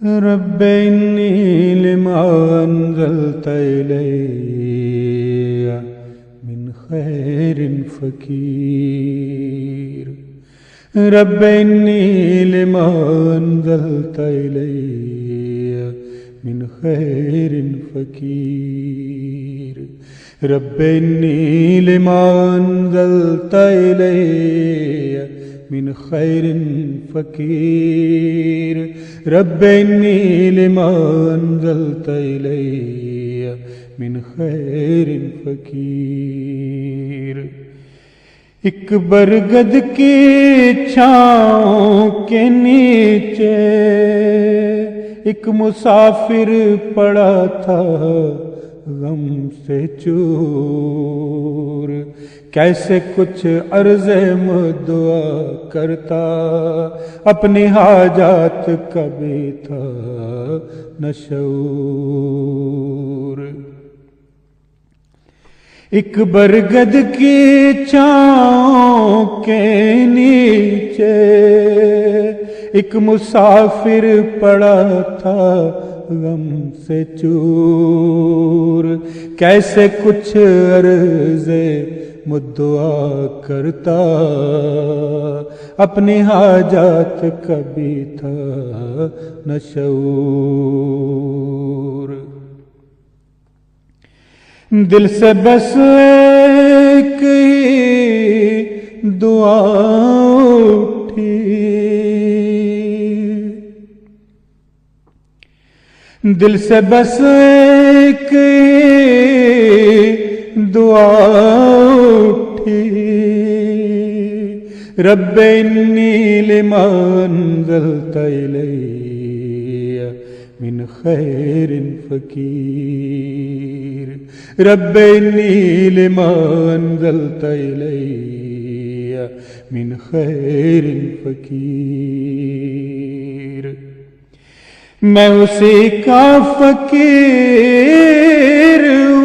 رب إني لما أنزلت إلي من خير فقير. رب إني لما أنزلت إلي من خير فقير. رب إني لما أنزلت إلي من خير فقير. رب إني لما أنزلت إلي من خير فقير. ایک برگد کی چھاؤں کے نیچے ایک مسافر پڑا تھا غم سے چور. کیسے کچھ عرض مدعا کرتا اپنی حاجات کا بھی تھا نہ شعور. ایک برگد کی چھاؤں کے نیچے ایک مسافر پڑا تھا غم سے چور. کیسے کچھ عرض مدعا کرتا اپنی حاجات کا بھی تھا نہ شعور. دل سے بس ایک ہی دعا اٹھی. دل سے بس ایک ہی دعا اٹھی. رب انی لما انزلت الی من خیر فقیر. رب انی لما انزلت الی من خیر فقیر. میں اسی کا فقیر ہوں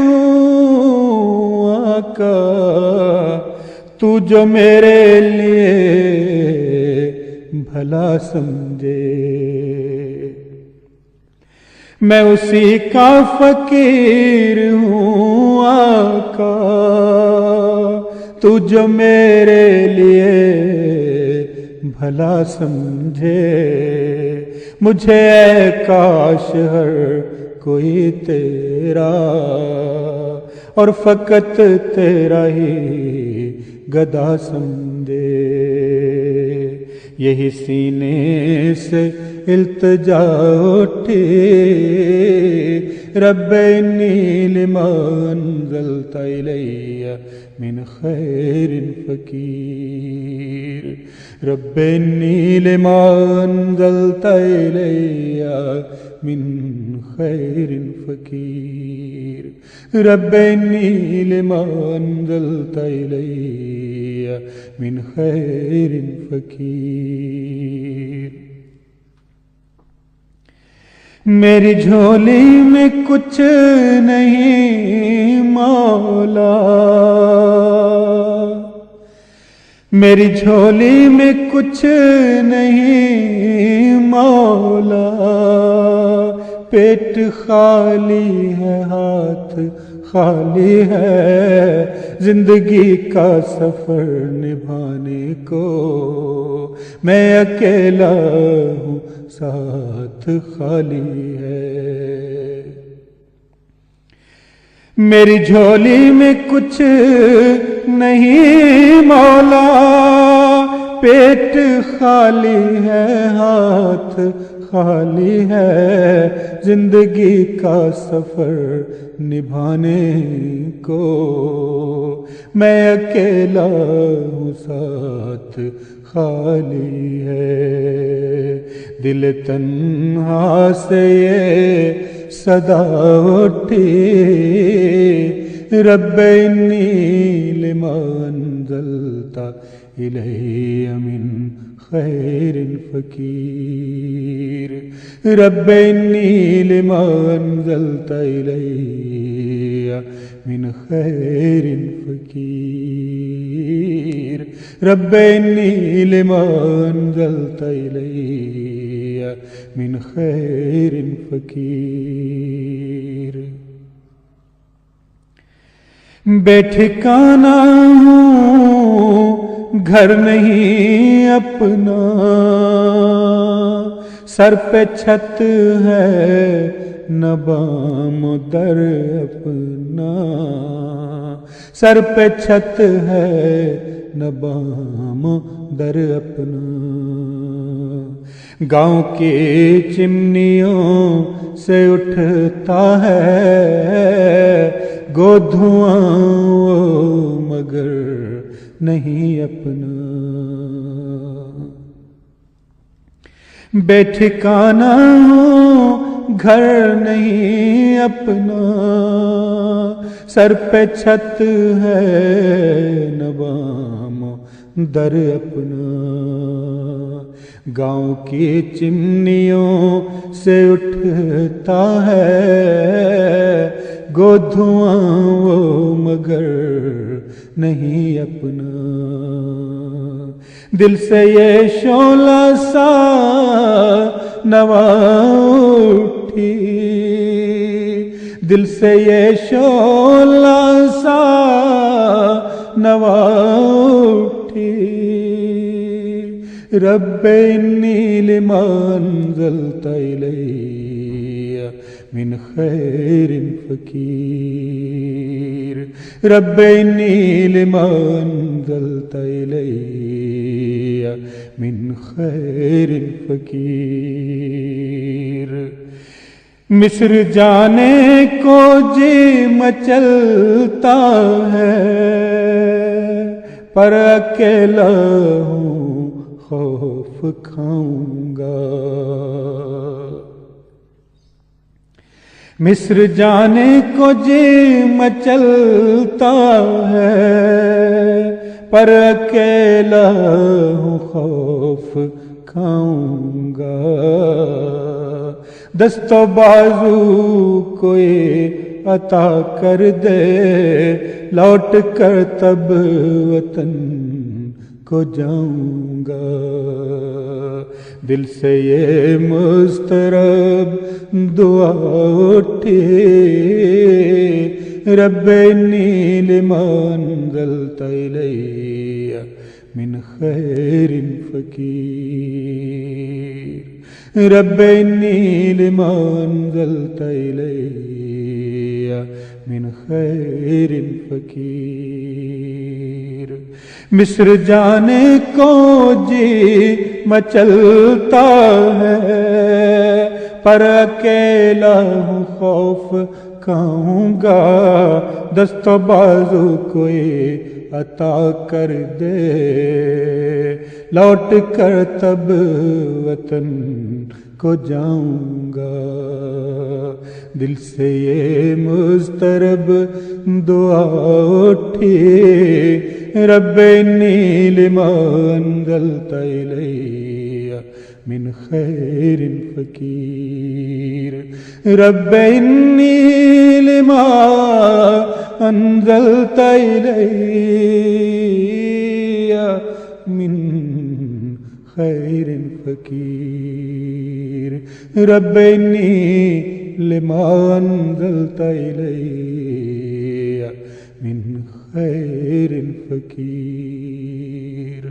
آقا تو جو میرے لیے بھلا سمجھے. میں اسی کا فقیر ہوں آقا تو جو میرے لیے بھلا سمجھے. مجھے اے کاش ہر کوئی تیرا اور فقط تیرا ہی گدا سمجھے. یہی سینے سے التجا اٹھی. رب انی لما انزلت الی من خیر فقیر. رب انی لما انزلت الی من خیر فقیر. رب انی لما انزلت الی من خیر فقیر. میری جھولی میں کچھ نہیں مولا. میری جھولی میں کچھ نہیں مولا. پیٹ خالی ہے ہاتھ خالی ہے. زندگی کا سفر نبھانے کو میں اکیلا ہوں ساتھ خالی ہے. میری جھولی میں کچھ نہیں مولا. پیٹ خالی ہے ہاتھ خالی ہے. زندگی کا سفر نبھانے کو میں اکیلا ہوں ساتھ خالی ہے. دل تنہا سے یہ صدا اٹھی. رب انی لما انزلت الی من خیر فقیر. رب انی لما انزلت الی من خیر فقیر. رب انی لما انزلت الی من خیر فقیر بے ٹھکانہ ہوں گھر نہیں اپنا سر پہ چھت ہے نہ بام و در اپنا سر پہ چھت ہے نہ بام و در اپنا گاؤں کی چمنیوں سے اٹھتا ہے گو دھواں مگر نہیں اپنا بے ٹھکانہ گھر نہیں اپنا سر پہ چھت ہے نہ بام در اپنا گاؤں کی چمنیوں سے اٹھتا ہے گو دھواں مگر نہیں اپنا دل سے یہ شعلہ سا نوا اٹھی دل سے یہ شعلہ سا نوا اٹھی رب انی لما انزلت الی من خیر فقیر رب انی لما انزلت الی من خیر فقیر مصر جانے کو جی مچلتا ہے پر اکیلا ہوں خوف کھاؤں گا مصر جانے کو جی مچلتا ہے پر اکیلا ہوں خوف کھاؤں گا دست و بازو کوئی عطا کر دے لوٹ کر تب وطن کو جاؤں گا دل سے یہ مضطرب دعا اٹھی رب انی لما انزلت الی من خیر فقیر رب انی لما انزلت الی من خیر فقیر مصر جانے کو جی مچلتا ہے پر اکیلا ہوں خوف کھاؤں گا دست و بازو کوئی عطا کر دے لوٹ کر تب وطن کو جاؤں گا دل سے یہ مضطرب دعا اٹھی رب انی لما انزلت الی من خیر فقیر رب انی لما انزلت الی من خیر فقیر رب انی لما انزلت الی من خیر فقیر